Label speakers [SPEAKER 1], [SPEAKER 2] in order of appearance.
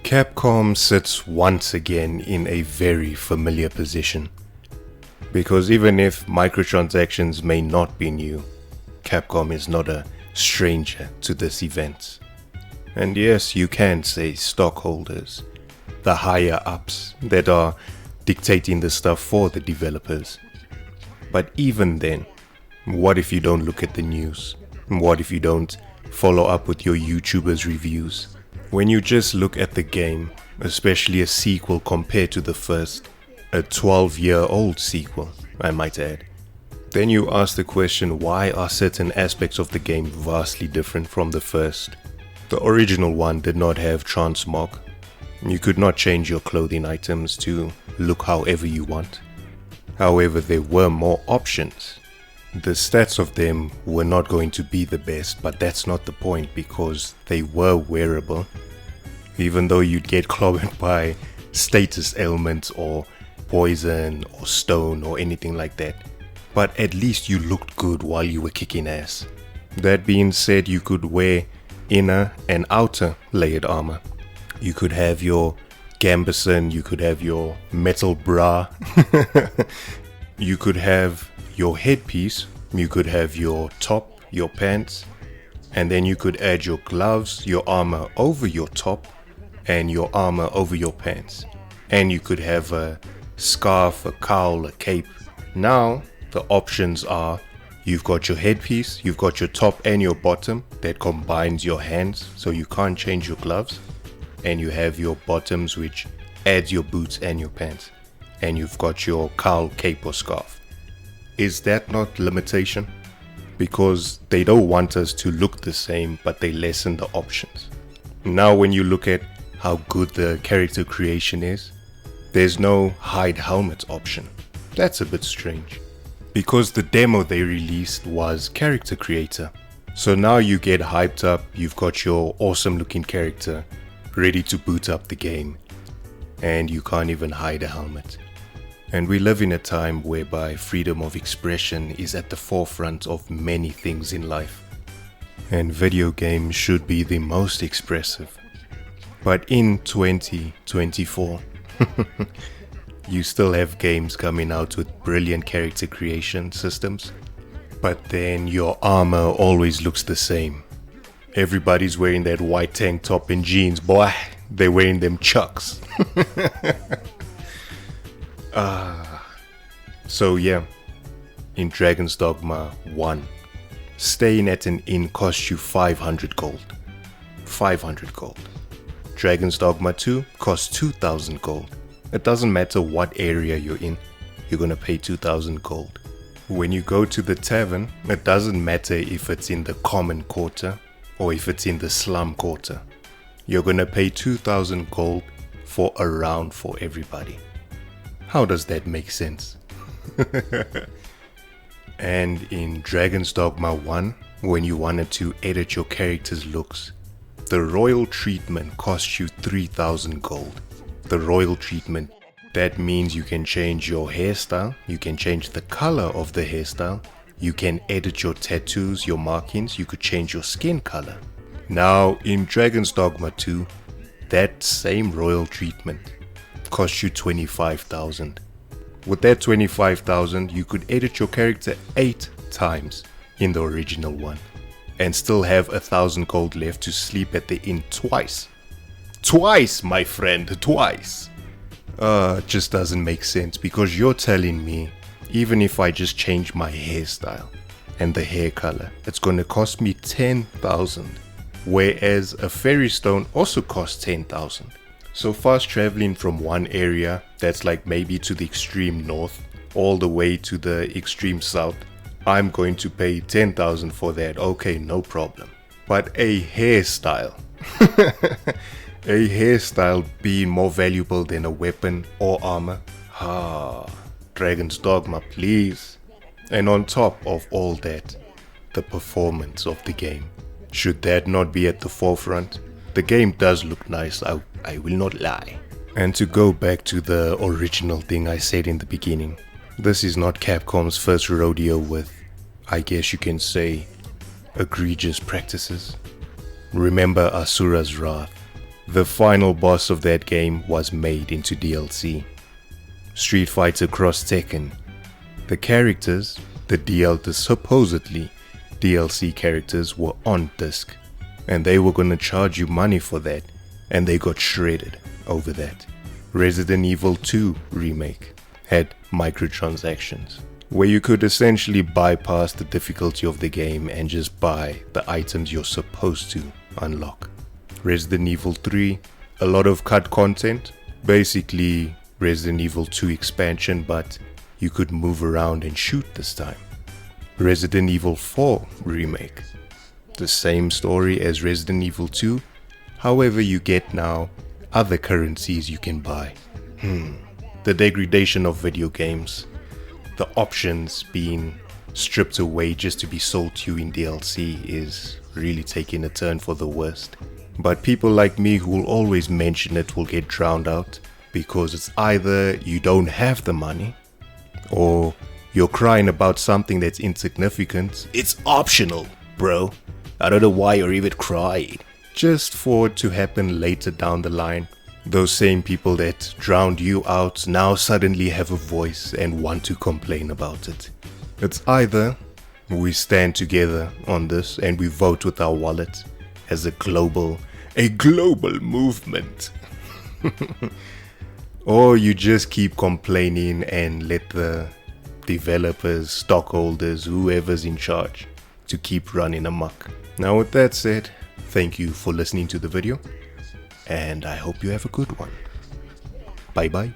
[SPEAKER 1] Capcom sits once again in a very familiar position. Because even if microtransactions may not be new, Capcom is not a stranger to this event. And yes, you can say stockholders, the higher ups that are dictating the stuff for the developers. But even then, what if you don't look at the news? What if you don't follow up with your YouTubers' reviews? When you just look at the game, especially a sequel compared to the first, a 12-year-old sequel, I might add, then you ask the question, why are certain aspects of the game vastly different from the first? The original one did not have transmog. You could not change your clothing items to look however you want. However, there were more options. The stats of them were not going to be the best, but that's not the point because they were wearable. Even though you'd get clobbered by status ailments or poison or stone or anything like that. But at least you looked good while you were kicking ass. That being said, you could wear inner and outer layered armor. You could have your gambeson, you could have your metal bra. You could have your headpiece, you could have your top, your pants, and then you could add your gloves, your armor over your top, and your armor over your pants. And you could have a scarf, a cowl, a cape. Now, the options are, you've got your headpiece, you've got your top and your bottom that combines your hands, so you can't change your gloves. And you have your bottoms, which adds your boots and your pants. And you've got your cowl, cape or scarf. Is that not limitation? Because they don't want us to look the same, but they lessen the options. Now when you look at how good the character creation is, there's no hide helmet option. That's a bit strange. Because the demo they released was character creator. So now you get hyped up, you've got your awesome looking character ready to boot up the game. And you can't even hide a helmet. And we live in a time whereby freedom of expression is at the forefront of many things in life. And video games should be the most expressive. But in 2024, you still have games coming out with brilliant character creation systems. But then your armor always looks the same. Everybody's wearing that white tank top and jeans, boy. They're wearing them chucks. So yeah, in Dragon's Dogma 1, staying at an inn costs you 500 gold. 500 gold. Dragon's Dogma 2 costs 2000 gold. It doesn't matter what area you're in, you're gonna pay 2000 gold. When you go to the tavern, it doesn't matter if it's in the common quarter or if it's in the slum quarter. You're gonna pay 2000 gold for a round for everybody. How does that make sense? And in Dragon's Dogma 1, when you wanted to edit your character's looks, the royal treatment costs you 3000 gold. The royal treatment, that means you can change your hairstyle, you can change the color of the hairstyle, you can edit your tattoos, your markings, you could change your skin color. Now in Dragon's Dogma 2, that same royal treatment costs you 25,000. With that 25,000, you could edit your character 8 times in the original one and still have 1000 gold left to sleep at the inn twice. Twice, my friend, twice. Just doesn't make sense because you're telling me even if I just change my hairstyle and the hair color, it's going to cost me 10,000, whereas a fairy stone also costs 10,000. So fast traveling from one area that's like maybe to the extreme north all the way to the extreme south, I'm going to pay 10,000 for that. Okay, no problem. But a hairstyle, a hairstyle being more valuable than a weapon or armor? Dragon's Dogma, please. And on top of all that, the performance of the game. Should that not be at the forefront? The game does look nice, I will not lie. And to go back to the original thing I said in the beginning, this is not Capcom's first rodeo with, I guess you can say, egregious practices. Remember Asura's Wrath. The final boss of that game was made into DLC. Street Fighter Cross Tekken. The characters, the supposedly DLC characters, were on disc, and they were gonna charge you money for that, and they got shredded over that. Resident Evil 2 Remake had microtransactions, where you could essentially bypass the difficulty of the game and just buy the items you're supposed to unlock. Resident Evil 3, a lot of cut content, basically Resident Evil 2 expansion, but you could move around and shoot this time. Resident Evil 4 Remake, the same story as Resident Evil 2, however you get now other currencies you can buy. The degradation of video games, the options being stripped away just to be sold to you in DLC is really taking a turn for the worst. But people like me who will always mention it will get drowned out, because it's either you don't have the money or you're crying about something that's insignificant. It's optional, bro. I don't know why you're even crying. Just for it to happen later down the line. Those same people that drowned you out now suddenly have a voice and want to complain about it. It's either we stand together on this and we vote with our wallet as a global movement. Or you just keep complaining and let the developers, stockholders, whoever's in charge to keep running amok. Now with that said, thank you for listening to the video, and I hope you have a good one. Bye bye.